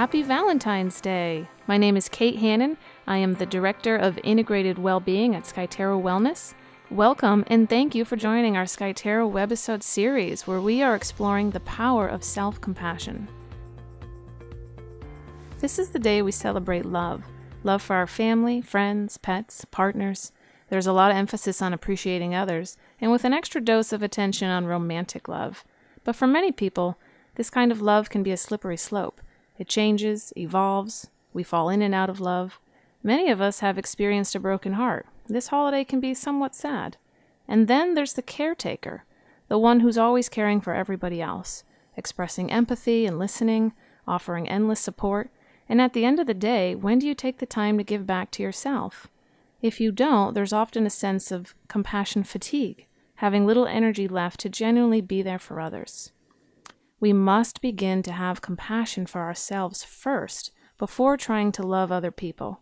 Happy Valentine's Day! My name is Kate Hannon. I am the Director of Integrated Wellbeing at Skyterra Wellness. Welcome and thank you for joining our Skyterra Webisode series where we are exploring the power of self-compassion. This is the day we celebrate love. Love for our family, friends, pets, partners. There's a lot of emphasis on appreciating others, and with an extra dose of attention on romantic love. But for many people, this kind of love can be a slippery slope. It changes, evolves, we fall in and out of love. Many of us have experienced a broken heart. This holiday can be somewhat sad. And then there's the caretaker, the one who's always caring for everybody else, expressing empathy and listening, offering endless support. And at the end of the day, when do you take the time to give back to yourself? If you don't, there's often a sense of compassion fatigue, having little energy left to genuinely be there for others. We must begin to have compassion for ourselves first before trying to love other people.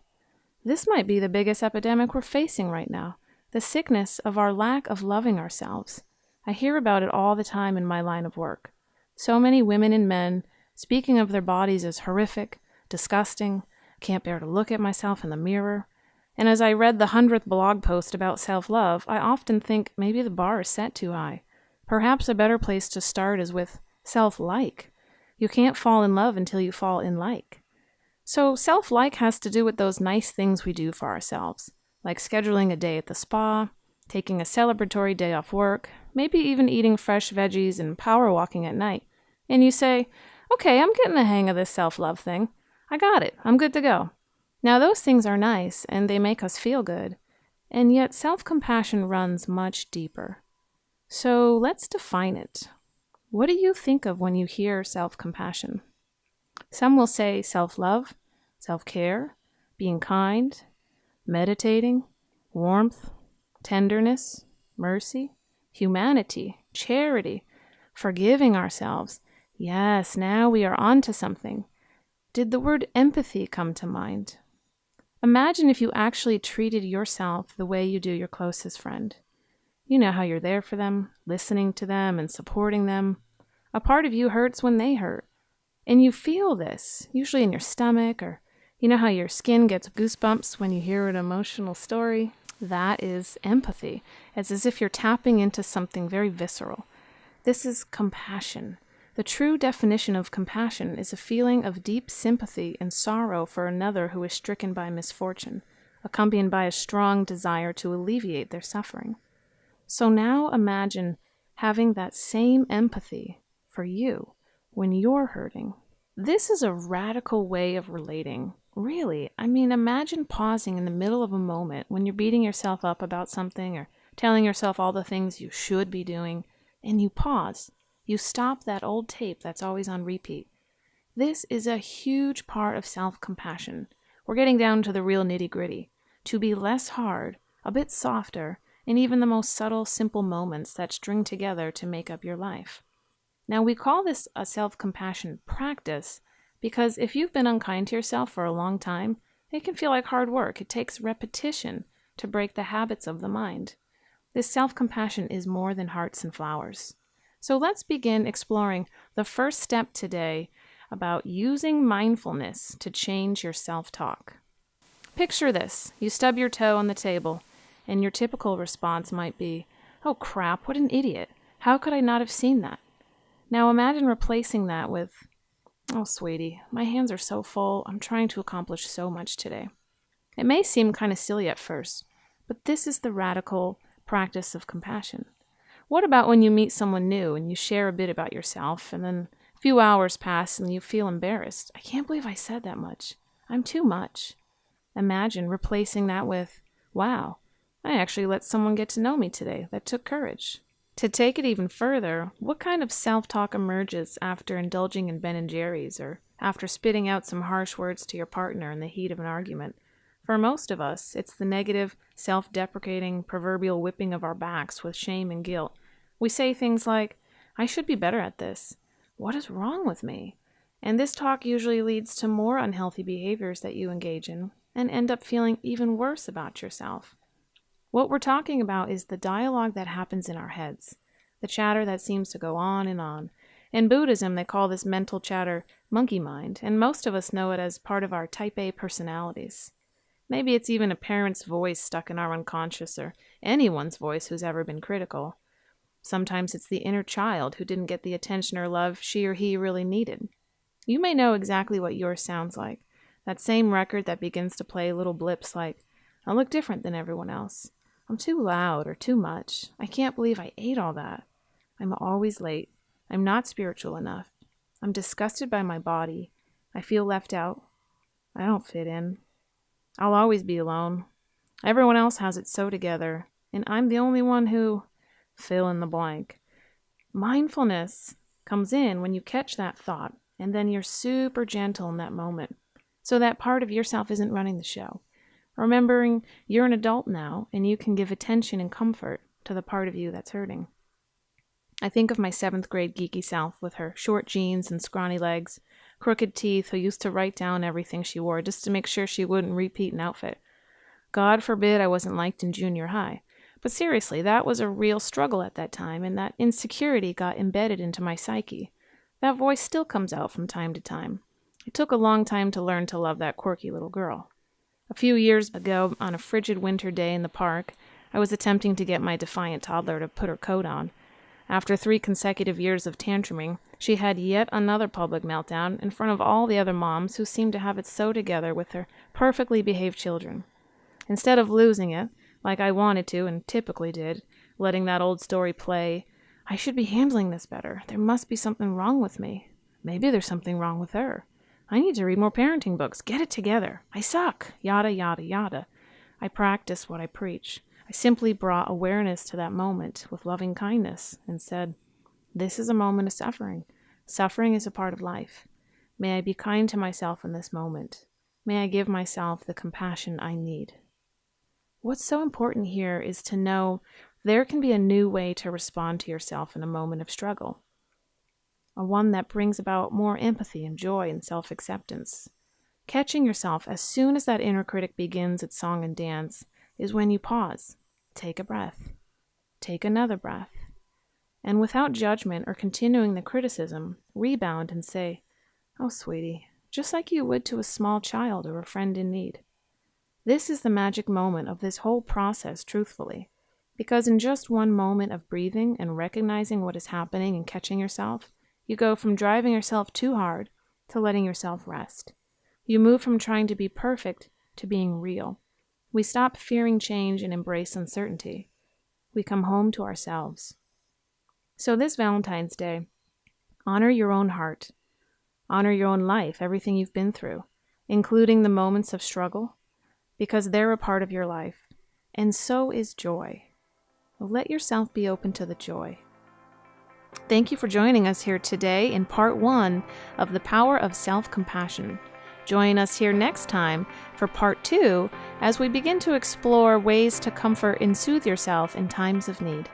This might be the biggest epidemic we're facing right now, the sickness of our lack of loving ourselves. I hear about it all the time in my line of work. So many women and men speaking of their bodies as horrific, disgusting, can't bear to look at myself in the mirror. And as I read the 100th blog post about self-love, I often think maybe the bar is set too high. Perhaps a better place to start is with self-like. You can't fall in love until you fall in like. So self-like has to do with those nice things we do for ourselves, like scheduling a day at the spa, taking a celebratory day off work, maybe even eating fresh veggies and power walking at night. And you say, okay, I'm getting the hang of this self-love thing. I got it. I'm good to go. Now those things are nice and they make us feel good. And yet self-compassion runs much deeper. So let's define it. What do you think of when you hear self-compassion? Some will say self-love, self-care, being kind, meditating, warmth, tenderness, mercy, humanity, charity, forgiving ourselves. Yes, now we are on to something. Did the word empathy come to mind? Imagine if you actually treated yourself the way you do your closest friend. You know how you're there for them, listening to them and supporting them. A part of you hurts when they hurt. And you feel this, usually in your stomach, or you know how your skin gets goosebumps when you hear an emotional story? That is empathy. It's as if you're tapping into something very visceral. This is compassion. The true definition of compassion is a feeling of deep sympathy and sorrow for another who is stricken by misfortune, accompanied by a strong desire to alleviate their suffering. So now imagine having that same empathy for you when you're hurting. This is a radical way of relating. Really, imagine pausing in the middle of a moment when you're beating yourself up about something or telling yourself all the things you should be doing, and you pause. You stop that old tape that's always on repeat. This is a huge part of self-compassion. We're getting down to the real nitty-gritty. To be less hard, a bit softer, and even the most subtle, simple moments that string together to make up your life. Now, we call this a self-compassion practice because if you've been unkind to yourself for a long time, it can feel like hard work. It takes repetition to break the habits of the mind. This self-compassion is more than hearts and flowers. So let's begin exploring the first step today about using mindfulness to change your self-talk. Picture this. You stub your toe on the table, and your typical response might be, "Oh crap, what an idiot. How could I not have seen that?" Now imagine replacing that with, "Oh sweetie, my hands are so full. I'm trying to accomplish so much today." It may seem kind of silly at first, but this is the radical practice of compassion. What about when you meet someone new and you share a bit about yourself, and then a few hours pass and you feel embarrassed? "I can't believe I said that much. I'm too much." Imagine replacing that with, "Wow, I actually let someone get to know me today. That took courage." To take it even further, what kind of self-talk emerges after indulging in Ben & Jerry's or after spitting out some harsh words to your partner in the heat of an argument? For most of us, it's the negative, self-deprecating, proverbial whipping of our backs with shame and guilt. We say things like, "I should be better at this. What is wrong with me?" And this talk usually leads to more unhealthy behaviors that you engage in and end up feeling even worse about yourself. What we're talking about is the dialogue that happens in our heads, the chatter that seems to go on, In Buddhism, they call this mental chatter monkey mind, and most of us know it as part of our type A personalities. Maybe it's even a parent's voice stuck in our unconscious, or anyone's voice who's ever been critical. Sometimes it's the inner child who didn't get the attention or love she or he really needed. You may know exactly what yours sounds like. That same record that begins to play little blips like, I look different than everyone else. I'm too loud or too much. I can't believe I ate all that. I'm always late. I'm not spiritual enough. I'm disgusted by my body. I feel left out. I don't fit in. I'll always be alone. Everyone else has it so together, and I'm the only one who... fill in the blank. Mindfulness comes in when you catch that thought, and then you're super gentle in that moment, so that part of yourself isn't running the show. Remembering you're an adult now, and you can give attention and comfort to the part of you that's hurting. I think of my 7th grade geeky self with her short jeans and scrawny legs, crooked teeth, who used to write down everything she wore just to make sure she wouldn't repeat an outfit. God forbid I wasn't liked in junior high. But seriously, that was a real struggle at that time, and that insecurity got embedded into my psyche. That voice still comes out from time to time. It took a long time to learn to love that quirky little girl. A few years ago, on a frigid winter day in the park, I was attempting to get my defiant toddler to put her coat on. After 3 consecutive years of tantruming, she had yet another public meltdown in front of all the other moms who seemed to have it so together with their perfectly behaved children. Instead of losing it, like I wanted to and typically did, letting that old story play, I should be handling this better. There must be something wrong with me. Maybe there's something wrong with her. I need to read more parenting books. Get it together. I suck. Yada, yada, yada. I practice what I preach. I simply brought awareness to that moment with loving kindness and said, this is a moment of suffering. Suffering is a part of life. May I be kind to myself in this moment. May I give myself the compassion I need. What's so important here is to know there can be a new way to respond to yourself in a moment of struggle. A one that brings about more empathy and joy and self-acceptance. Catching yourself as soon as that inner critic begins its song and dance is when you pause, take a breath, take another breath, and without judgment or continuing the criticism, rebound and say, oh, sweetie, just like you would to a small child or a friend in need. This is the magic moment of this whole process, truthfully, because in just one moment of breathing and recognizing what is happening and catching yourself, you go from driving yourself too hard to letting yourself rest. You move from trying to be perfect to being real. We stop fearing change and embrace uncertainty. We come home to ourselves. So this Valentine's Day, honor your own heart. Honor your own life, everything you've been through, including the moments of struggle, because they're a part of your life. And so is joy. Let yourself be open to the joy. Thank you for joining us here today in part 1 of The Power of Self-Compassion. Join us here next time for part 2 as we begin to explore ways to comfort and soothe yourself in times of need.